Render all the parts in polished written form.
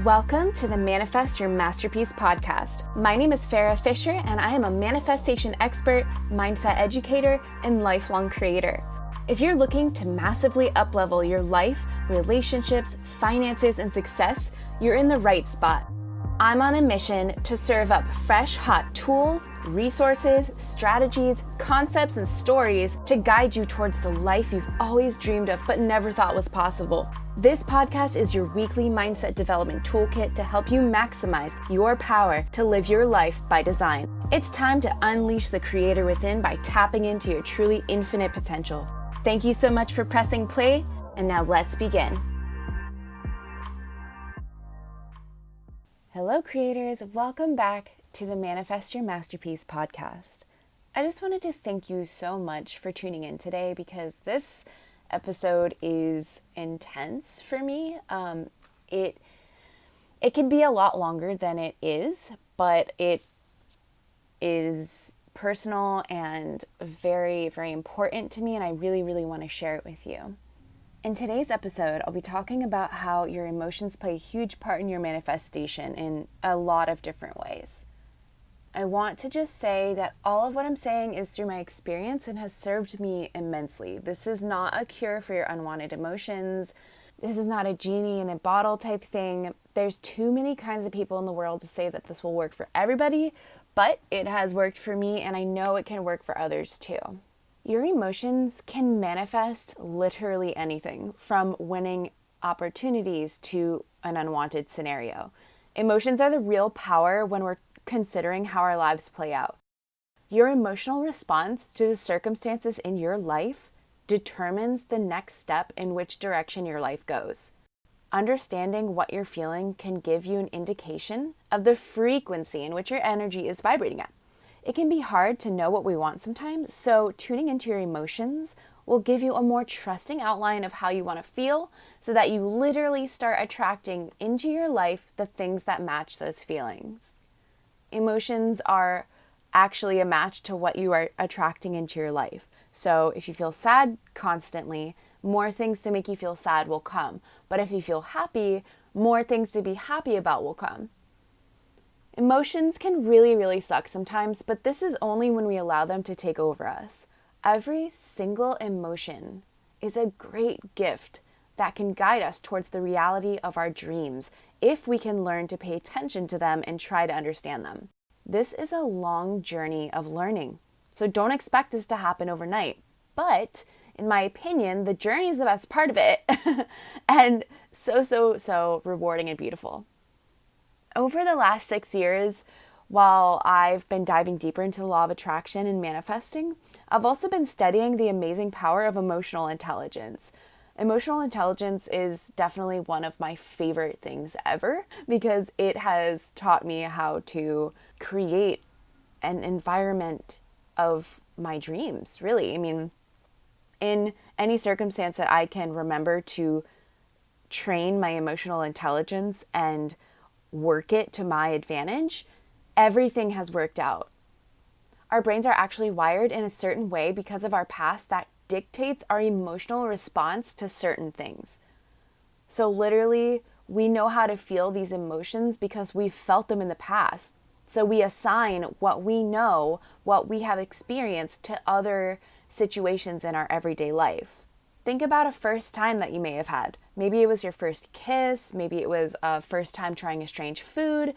Welcome to the Manifest Your Masterpiece podcast. My name is Farah Fisher, and I am a manifestation expert, mindset educator, and lifelong creator. If you're looking to massively uplevel your life, relationships, finances, and success, you're in the right spot. I'm on a mission to serve up fresh, hot tools, resources, strategies, concepts, and stories to guide you towards the life you've always dreamed of but never thought was possible. This podcast is your weekly mindset development toolkit to help you maximize your power to live your life by design. It's time to unleash the creator within by tapping into your truly infinite potential. Thank you so much for pressing play, and now let's begin. Hello creators, welcome back to the Manifest Your Masterpiece podcast. I just wanted to thank you so much for tuning in today because this episode is intense for me. It can be a lot longer than it is, but it is personal and very, very important to me, and I really, really want to share it with you. In today's episode, I'll be talking about how your emotions play a huge part in your manifestation in a lot of different ways. I want to just say that all of what I'm saying is through my experience and has served me immensely. This is not a cure for your unwanted emotions. This is not a genie in a bottle type thing. There's too many kinds of people in the world to say that this will work for everybody, but it has worked for me, and I know it can work for others too. Your emotions can manifest literally anything, from winning opportunities to an unwanted scenario. Emotions are the real power when we're considering how our lives play out. Your emotional response to the circumstances in your life determines the next step in which direction your life goes. Understanding what you're feeling can give you an indication of the frequency in which your energy is vibrating at. It can be hard to know what we want sometimes, so tuning into your emotions will give you a more trusting outline of how you want to feel so that you literally start attracting into your life the things that match those feelings. Emotions are actually a match to what you are attracting into your life. So if you feel sad constantly, more things to make you feel sad will come. But if you feel happy, more things to be happy about will come. Emotions can really, really suck sometimes, but this is only when we allow them to take over us. Every single emotion is a great gift that can guide us towards the reality of our dreams if we can learn to pay attention to them and try to understand them. This is a long journey of learning, so don't expect this to happen overnight. But in my opinion, the journey is the best part of it and so rewarding and beautiful. Over the last 6 years, while I've been diving deeper into the law of attraction and manifesting, I've also been studying the amazing power of emotional intelligence. Emotional intelligence is definitely one of my favorite things ever because it has taught me how to create an environment of my dreams, really. I mean, in any circumstance that I can remember to train my emotional intelligence and work it to my advantage, everything has worked out. Our brains are actually wired in a certain way because of our past that dictates our emotional response to certain things. So literally, we know how to feel these emotions because we've felt them in the past. So we assign what we know, what we have experienced to other situations in our everyday life. Think about a first time that you may have had. Maybe it was your first kiss, maybe it was a first time trying a strange food,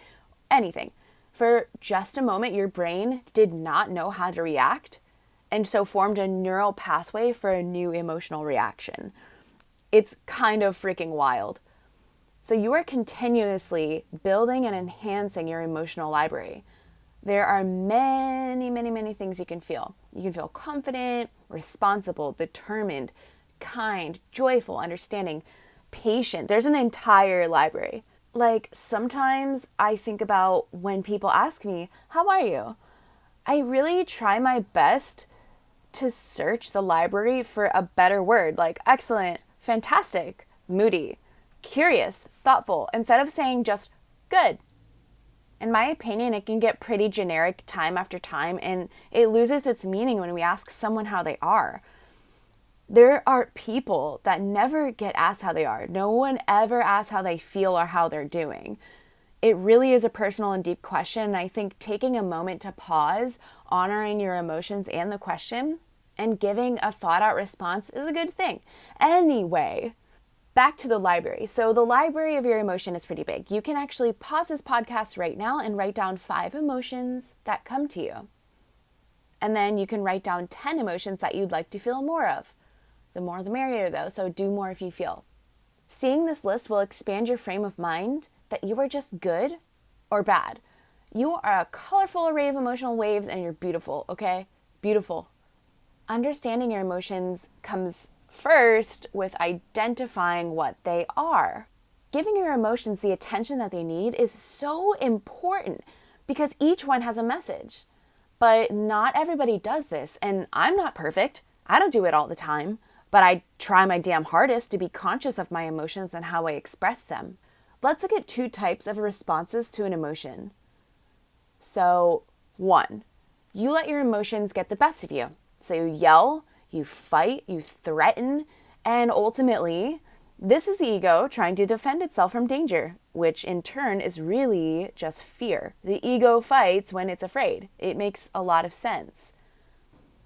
anything. For just a moment, your brain did not know how to react, and so formed a neural pathway for a new emotional reaction. It's kind of freaking wild. So you are continuously building and enhancing your emotional library. There are many, many, many things you can feel. You can feel confident, responsible, determined, kind, joyful, understanding, patient. There's an entire library. Like sometimes I think about when people ask me, "How are you?" I really try my best to search the library for a better word, like excellent, fantastic, moody, curious, thoughtful, instead of saying just good. In my opinion, it can get pretty generic time after time, and it loses its meaning when we ask someone how they are. There are people that never get asked how they are. No one ever asks how they feel or how they're doing. It really is a personal and deep question. And I think taking a moment to pause, honoring your emotions and the question, and giving a thought out response is a good thing. Anyway, back to the library. So the library of your emotion is pretty big. You can actually pause this podcast right now and write down 5 emotions that come to you. And then you can write down 10 emotions that you'd like to feel more of. The more the merrier though, so do more if you feel. Seeing this list will expand your frame of mind that you are just good or bad. You are a colorful array of emotional waves and you're beautiful, okay? Beautiful. Understanding your emotions comes first with identifying what they are. Giving your emotions the attention that they need is so important because each one has a message. But not everybody does this, and I'm not perfect. I don't do it all the time, but I try my damn hardest to be conscious of my emotions and how I express them. Let's look at 2 types of responses to an emotion. So, 1, you let your emotions get the best of you. So you yell, you fight, you threaten, and ultimately, this is the ego trying to defend itself from danger, which in turn is really just fear. The ego fights when it's afraid. It makes a lot of sense.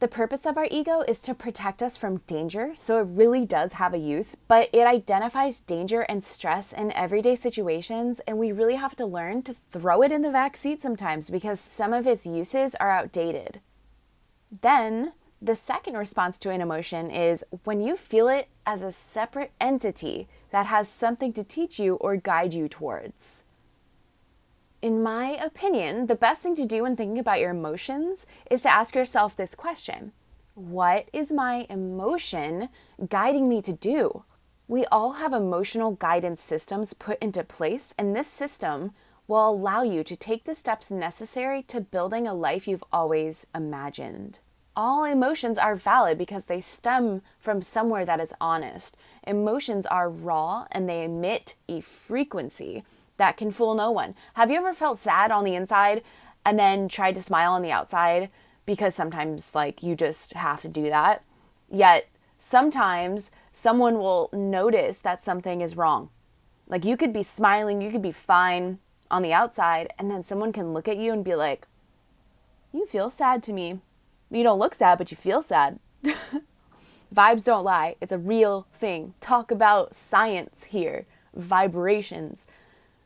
The purpose of our ego is to protect us from danger, so it really does have a use, but it identifies danger and stress in everyday situations, and we really have to learn to throw it in the back seat sometimes because some of its uses are outdated. Then, the second response to an emotion is when you feel it as a separate entity that has something to teach you or guide you towards. In my opinion, the best thing to do when thinking about your emotions is to ask yourself this question: what is my emotion guiding me to do? We all have emotional guidance systems put into place, and this system will allow you to take the steps necessary to building a life you've always imagined. All emotions are valid because they stem from somewhere that is honest. Emotions are raw and they emit a frequency that can fool no one. Have you ever felt sad on the inside and then tried to smile on the outside? Because sometimes you just have to do that. Yet sometimes someone will notice that something is wrong. You could be smiling, you could be fine on the outside, and then someone can look at you and be like, you feel sad to me. You don't look sad, but you feel sad. Vibes don't lie. It's a real thing. Talk about science here. Vibrations.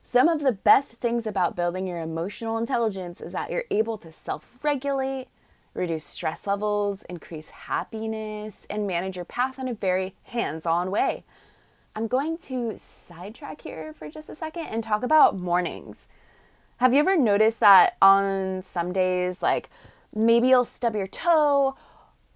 Some of the best things about building your emotional intelligence is that you're able to self-regulate, reduce stress levels, increase happiness, and manage your path in a very hands-on way. I'm going to sidetrack here for just a second and talk about mornings. Have you ever noticed that on some days, maybe you'll stub your toe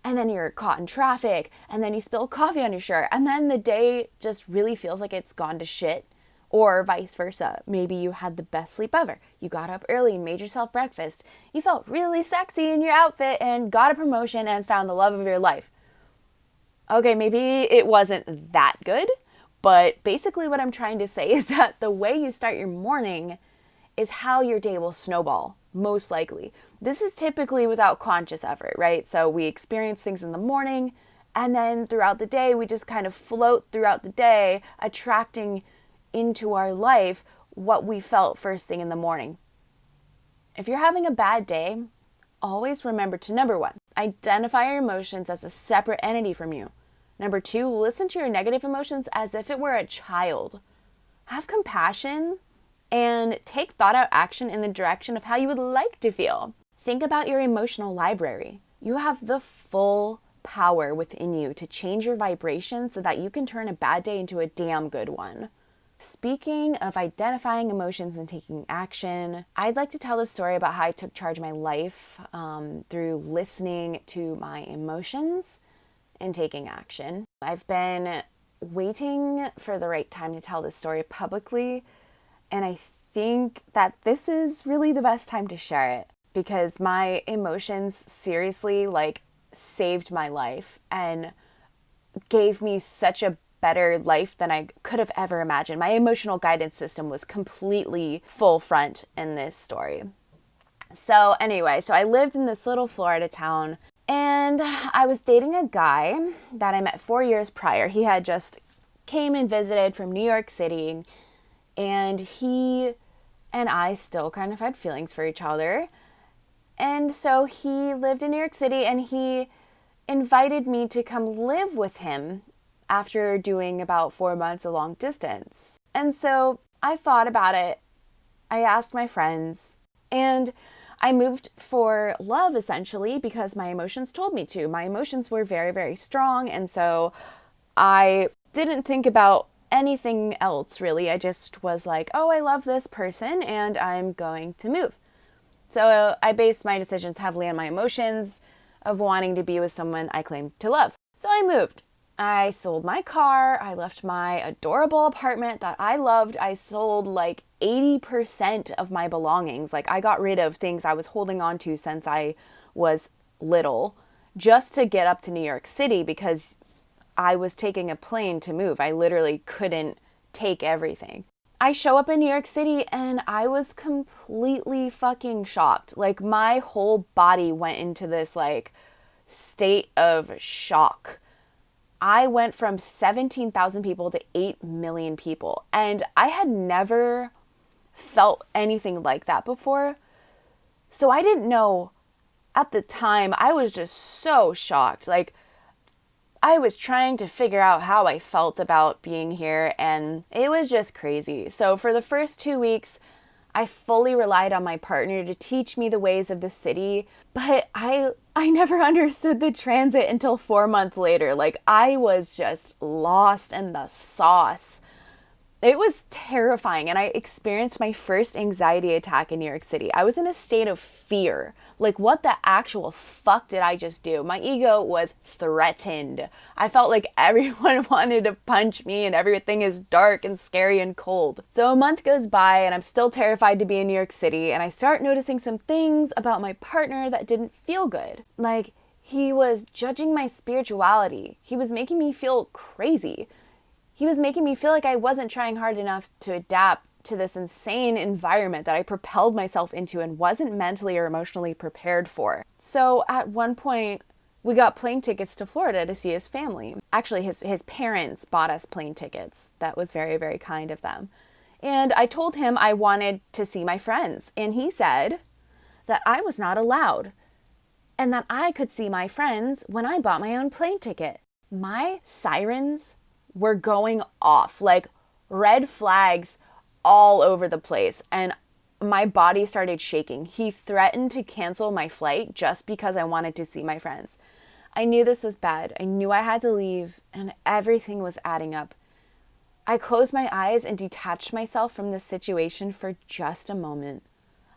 and then you're caught in traffic and then you spill coffee on your shirt and then the day just really feels like it's gone to shit? Or vice versa. Maybe you had the best sleep ever. You got up early and made yourself breakfast. You felt really sexy in your outfit and got a promotion and found the love of your life. Okay, maybe it wasn't that good, but basically what I'm trying to say is that the way you start your morning is how your day will snowball, most likely. This is typically without conscious effort, right? So we experience things in the morning, and then throughout the day, we just kind of float throughout the day, attracting into our life what we felt first thing in the morning. If you're having a bad day, always remember to, number 1, identify your emotions as a separate entity from you. Number 2, listen to your negative emotions as if it were a child. Have compassion and take thought out action in the direction of how you would like to feel. Think about your emotional library. You have the full power within you to change your vibration so that you can turn a bad day into a damn good one. Speaking of identifying emotions and taking action, I'd like to tell the story about how I took charge of my life through listening to my emotions and taking action. I've been waiting for the right time to tell this story publicly, and I think that this is really the best time to share it because my emotions seriously saved my life and gave me such a better life than I could have ever imagined. My emotional guidance system was completely full front in this story. So anyway, I lived in this little Florida town And I was dating a guy that I met 4 years prior. He had just came and visited from New York City, and he and I still kind of had feelings for each other. And so he lived in New York City, and he invited me to come live with him after doing about 4 months of long distance. And so I thought about it. I asked my friends, and I moved for love, essentially, because my emotions told me to. My emotions were very, very strong, and so I didn't think about anything else, really. I just was like, oh, I love this person, and I'm going to move. So I based my decisions heavily on my emotions of wanting to be with someone I claimed to love. So I moved. I sold my car. I left my adorable apartment that I loved. I sold like 80% of my belongings. Like, I got rid of things I was holding on to since I was little just to get up to New York City because I was taking a plane to move. I literally couldn't take everything. I show up in New York City and I was completely fucking shocked. Like, my whole body went into this like state of shock. I went from 17,000 people to 8 million people, and I had never felt anything like that before. So I didn't know at the time. I was just so shocked. Like, I was trying to figure out how I felt about being here, and it was just crazy. So for the first 2 weeks, I fully relied on my partner to teach me the ways of the city, but I never understood the transit until 4 months later. Like, I was just lost in the sauce. It was terrifying, and I experienced my first anxiety attack in New York City. I was in a state of fear. Like, what the actual fuck did I just do? My ego was threatened. I felt like everyone wanted to punch me, and everything is dark and scary and cold. So a month goes by, and I'm still terrified to be in New York City, and I start noticing some things about my partner that didn't feel good. Like, he was judging my spirituality. He was making me feel crazy. He was making me feel like I wasn't trying hard enough to adapt to this insane environment that I propelled myself into and wasn't mentally or emotionally prepared for. So at one point, we got plane tickets to Florida to see his family. Actually, his parents bought us plane tickets. That was very, very kind of them. And I told him I wanted to see my friends. And he said that I was not allowed and that I could see my friends when I bought my own plane ticket. My sirens were going off, like red flags all over the place, and my body started shaking. He threatened to cancel my flight just because I wanted to see my friends. I knew this was bad. I knew I had to leave, and everything was adding up. I closed my eyes and detached myself from the situation for just a moment.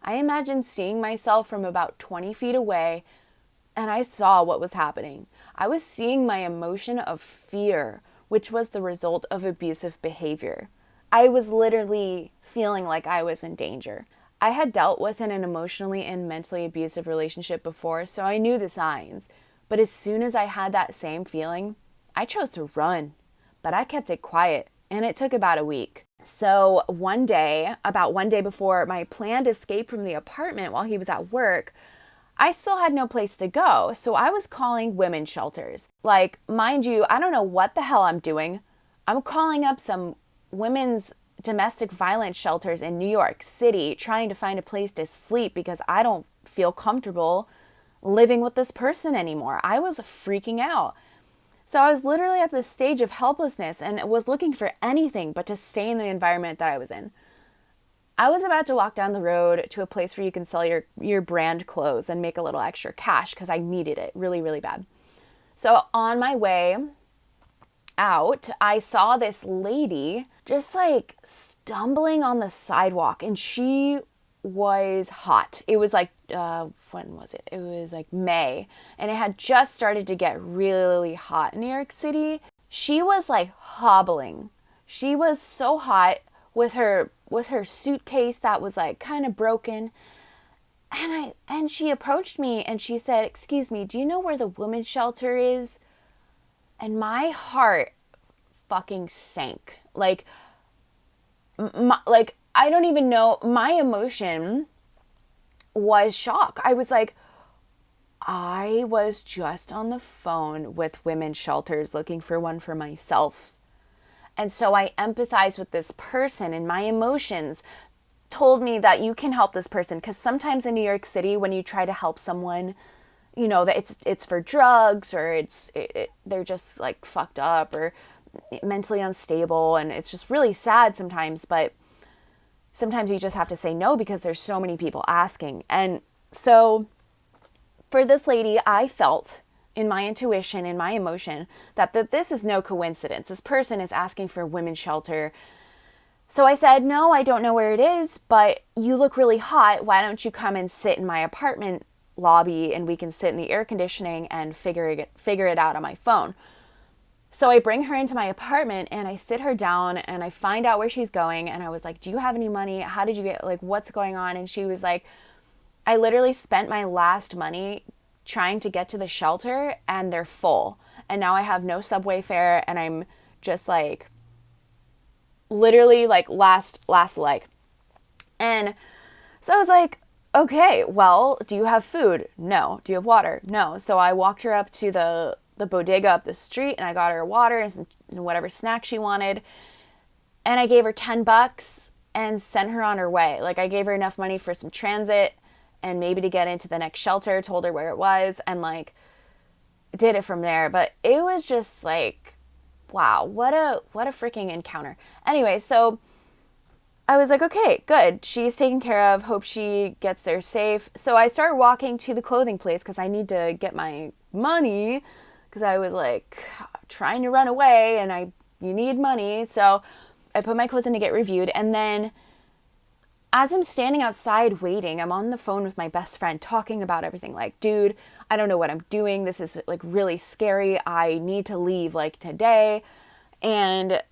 I imagined seeing myself from about 20 feet away, and I saw what was happening. I was seeing my emotion of fear, which was the result of abusive behavior. I was literally feeling like I was in danger. I had dealt with an emotionally and mentally abusive relationship before, so I knew the signs. But as soon as I had that same feeling, I chose to run. But I kept it quiet, and it took about a week. So about one day before my planned escape from the apartment while he was at work, I still had no place to go, so I was calling women's shelters. Like, mind you, I don't know what the hell I'm doing. I'm calling up some women's domestic violence shelters in New York City, trying to find a place to sleep because I don't feel comfortable living with this person anymore. I was freaking out. So I was literally at this stage of helplessness and was looking for anything but to stay in the environment that I was in. I was about to walk down the road to a place where you can sell your brand clothes and make a little extra cash because I needed it really, really bad. So on my way out, I saw this lady just like stumbling on the sidewalk, and she was hot. It was like, when was it? It was like May, and it had just started to get really hot in New York City. She was like hobbling. She was so hot with her suitcase that was like kind of broken. And she approached me and she said, "Excuse me, do you know where the women's shelter is?" And my heart fucking sank. Like, I don't even know. My emotion was shock. I was like, I was just on the phone with women's shelters looking for one for myself. And so I empathize with this person, and my emotions told me that you can help this person. Because sometimes in New York City, when you try to help someone, you know, that it's for drugs, or they're just like fucked up or mentally unstable, and it's just really sad sometimes. But sometimes you just have to say no because there's so many people asking. And so for this lady, I felt in my intuition, in my emotion, that this is no coincidence. This person is asking for women's shelter. So I said, no, I don't know where it is, but you look really hot. Why don't you come and sit in my apartment lobby, and we can sit in the air conditioning and figure it out on my phone. So I bring her into my apartment and I sit her down and I find out where she's going. And I was like, do you have any money? How did you get, like, what's going on? And she was like, I literally spent my last money trying to get to the shelter and they're full. And now I have no subway fare and I'm just like, literally like last leg. And so I was like, okay, well, do you have food? No. Do you have water? No. So I walked her up to the bodega up the street and I got her water and whatever snack she wanted. And I gave her $10 and sent her on her way. Like, I gave her enough money for some transit and maybe to get into the next shelter, told her where it was, and like did it from there. But it was just like, wow, what a freaking encounter. Anyway, so I was like, okay, good. She's taken care of. Hope she gets there safe. So I started walking to the clothing place because I need to get my money, because I was like trying to run away and you need money. So I put my clothes in to get reviewed. And then as I'm standing outside waiting, I'm on the phone with my best friend talking about everything. Like, dude, I don't know what I'm doing. This is like really scary. I need to leave like today. And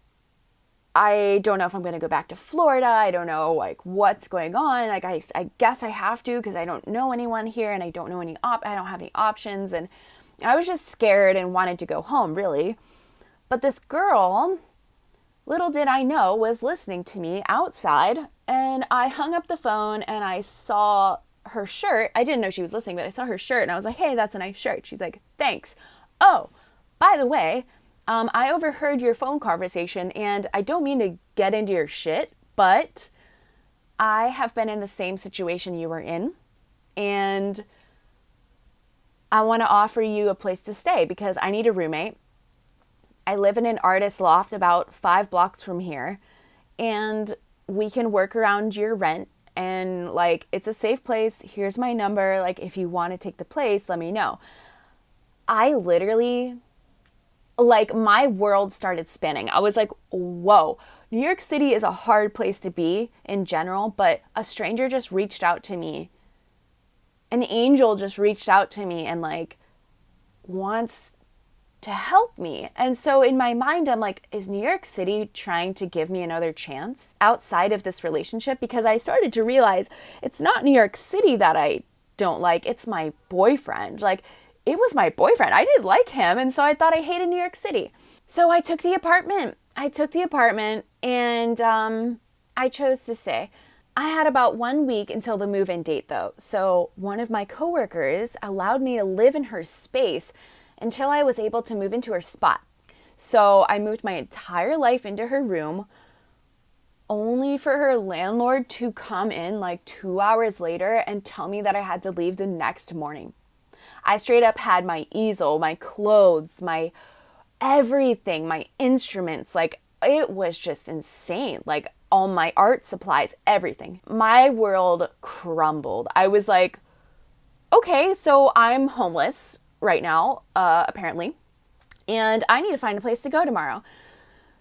I don't know if I'm going to go back to Florida. I don't know like what's going on. Like, I guess I have to, because I don't know anyone here and I don't know I don't have any options. And I was just scared and wanted to go home, really. But this girl, little did I know, was listening to me outside, and I hung up the phone and I saw her shirt. I didn't know she was listening, but I saw her shirt and I was like, hey, that's a nice shirt. She's like, thanks. Oh, by the way, I overheard your phone conversation, and I don't mean to get into your shit, but I have been in the same situation you were in, and I want to offer you a place to stay because I need a roommate. I live in an artist loft about 5 blocks from here, and we can work around your rent, and like, it's a safe place. Here's my number. Like, if you want to take the place, let me know. I literally, like, my world started spinning. I was like, whoa, New York City is a hard place to be in general, but a stranger just reached out to me. An angel just reached out to me and like wants to help me. And so in my mind, I'm like, is New York City trying to give me another chance outside of this relationship? Because I started to realize it's not New York City that I don't like. It's my boyfriend. Like, it was my boyfriend. I didn't like him. And so I thought I hated New York City. So I took the apartment. And I chose to stay. I had about 1 week until the move-in date though. So one of my coworkers allowed me to live in her space until I was able to move into her spot. So I moved my entire life into her room, only for her landlord to come in like 2 hours later and tell me that I had to leave the next morning. I straight up had my easel, my clothes, my everything, my instruments. Like, it was just insane. Like, all my art supplies, everything. My world crumbled. I was like, okay, so I'm homeless right now, apparently, and I need to find a place to go tomorrow.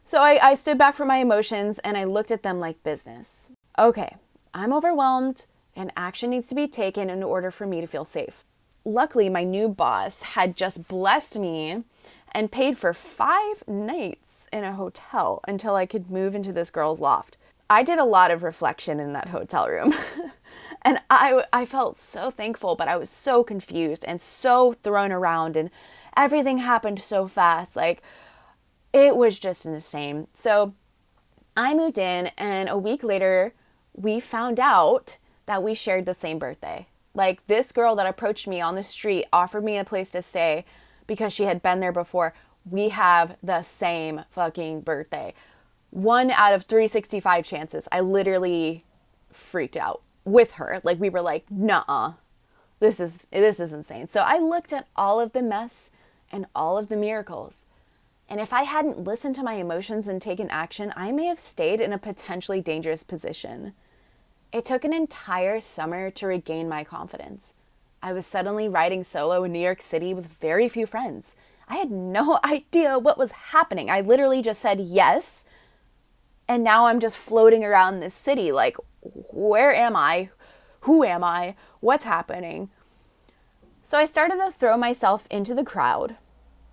So I stood back from my emotions and I looked at them like business. Okay, I'm overwhelmed and action needs to be taken in order for me to feel safe. Luckily, my new boss had just blessed me and paid for 5 nights in a hotel until I could move into this girl's loft. I did a lot of reflection in that hotel room. And I felt so thankful, but I was so confused and so thrown around, and everything happened so fast. Like, it was just insane. So I moved in, and a week later, we found out that we shared the same birthday. Like, this girl that approached me on the street offered me a place to stay because she had been there before. We have the same fucking birthday. 1 out of 365 chances. I literally freaked out with her. Like, we were like, nuh-uh. This is insane. So I looked at all of the mess and all of the miracles. And if I hadn't listened to my emotions and taken action, I may have stayed in a potentially dangerous position. It took an entire summer to regain my confidence. I was suddenly riding solo in New York City with very few friends. I had no idea what was happening. I literally just said yes. And now I'm just floating around this city like, where am I? Who am I? What's happening? So I started to throw myself into the crowd.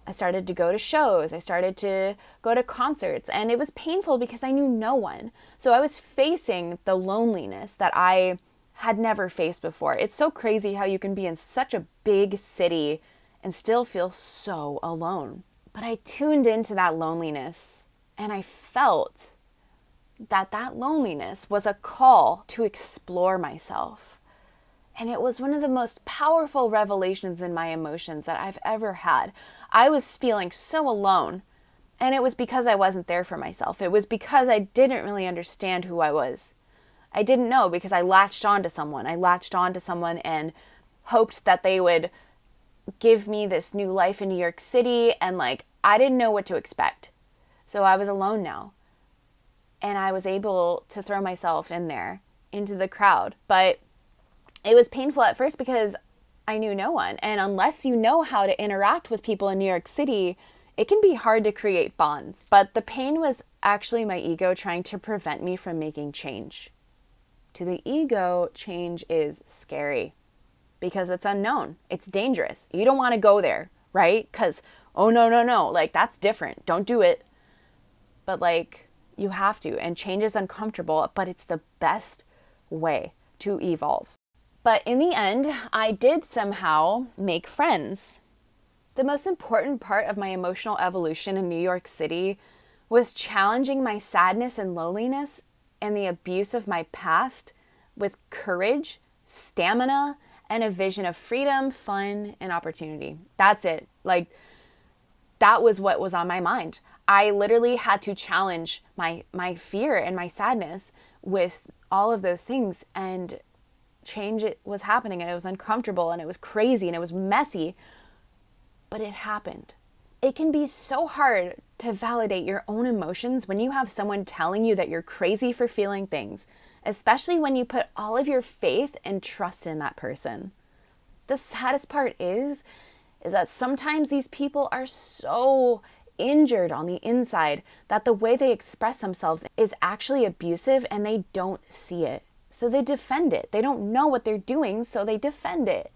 I started to go to shows. I started to go to concerts. And it was painful because I knew no one. So I was facing the loneliness that I had never faced before. It's so crazy how you can be in such a big city and still feel so alone. But I tuned into that loneliness and I felt that loneliness was a call to explore myself. And it was one of the most powerful revelations in my emotions that I've ever had. I was feeling so alone, and it was because I wasn't there for myself. It was because I didn't really understand who I was. I didn't know because I latched on to someone. I latched on to someone and hoped that they would give me this new life in New York City, and like, I didn't know what to expect. So I was alone now. And I was able to throw myself in there, into the crowd. But it was painful at first because I knew no one. And unless you know how to interact with people in New York City, it can be hard to create bonds. But the pain was actually my ego trying to prevent me from making change. To the ego, change is scary because it's unknown. It's dangerous. You don't want to go there, right? Because, oh, no. Like, that's different. Don't do it. But like, you have to, and change is uncomfortable, but it's the best way to evolve. But in the end, I did somehow make friends. The most important part of my emotional evolution in New York City was challenging my sadness and loneliness and the abuse of my past with courage, stamina, and a vision of freedom, fun, and opportunity. That's it. Like, that was what was on my mind. I literally had to challenge my fear and my sadness with all of those things, and change it was happening, and it was uncomfortable, and it was crazy, and it was messy, but it happened. It can be so hard to validate your own emotions when you have someone telling you that you're crazy for feeling things, especially when you put all of your faith and trust in that person. The saddest part is that sometimes these people are so injured on the inside that the way they express themselves is actually abusive, and they don't see it. So they defend it. They don't know what they're doing, so they defend it.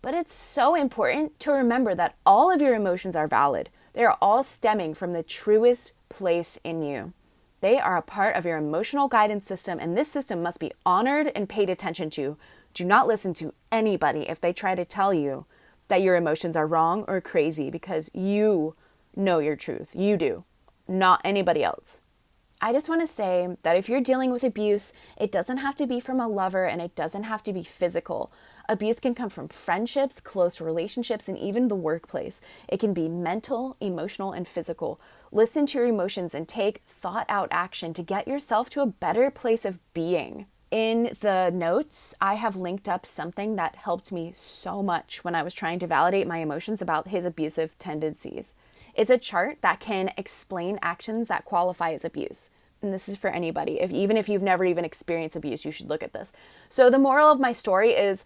But it's so important to remember that all of your emotions are valid. They are all stemming from the truest place in you. They are a part of your emotional guidance system, and this system must be honored and paid attention to. Do not listen to anybody if they try to tell you that your emotions are wrong or crazy, because you know your truth. You do, not anybody else. I just want to say that if you're dealing with abuse, it doesn't have to be from a lover, and it doesn't have to be physical. Abuse can come from friendships, close relationships, and even the workplace. It can be mental, emotional, and physical. Listen to your emotions and take thought out action to get yourself to a better place of being. In the notes, I have linked up something that helped me so much when I was trying to validate my emotions about his abusive tendencies. It's a chart that can explain actions that qualify as abuse. And this is for anybody. Even if you've never even experienced abuse, you should look at this. So the moral of my story is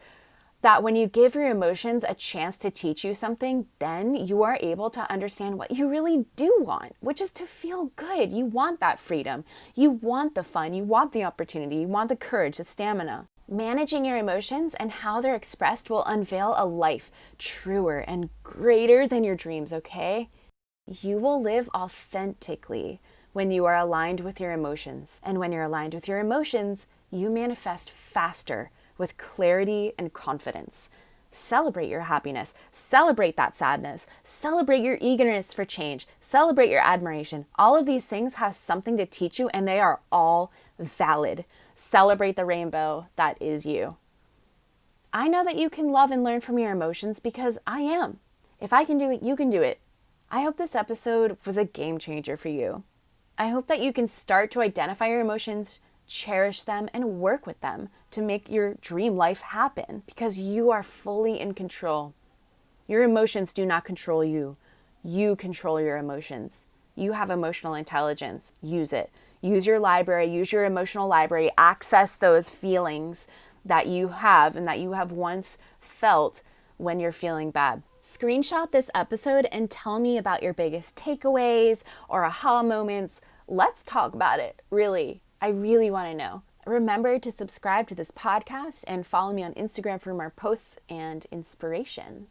that when you give your emotions a chance to teach you something, then you are able to understand what you really do want, which is to feel good. You want that freedom. You want the fun. You want the opportunity. You want the courage, the stamina. Managing your emotions and how they're expressed will unveil a life truer and greater than your dreams, okay? You will live authentically when you are aligned with your emotions. And when you're aligned with your emotions, you manifest faster with clarity and confidence. Celebrate your happiness. Celebrate that sadness. Celebrate your eagerness for change. Celebrate your admiration. All of these things have something to teach you, and they are all valid. Celebrate the rainbow that is you. I know that you can love and learn from your emotions because I am. If I can do it, you can do it. I hope this episode was a game changer for you. I hope that you can start to identify your emotions, cherish them, and work with them to make your dream life happen because you are fully in control. Your emotions do not control you. You control your emotions. You have emotional intelligence. Use it. Use your library, use your emotional library, access those feelings that you have and that you have once felt when you're feeling bad. Screenshot this episode and tell me about your biggest takeaways or aha moments. Let's talk about it. Really, I really want to know. Remember to subscribe to this podcast and follow me on Instagram for more posts and inspiration.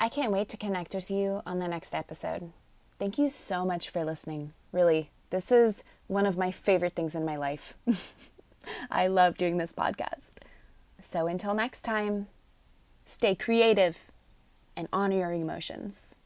I can't wait to connect with you on the next episode. Thank you so much for listening. Really, this is one of my favorite things in my life. I love doing this podcast. So until next time, stay creative and honor your emotions.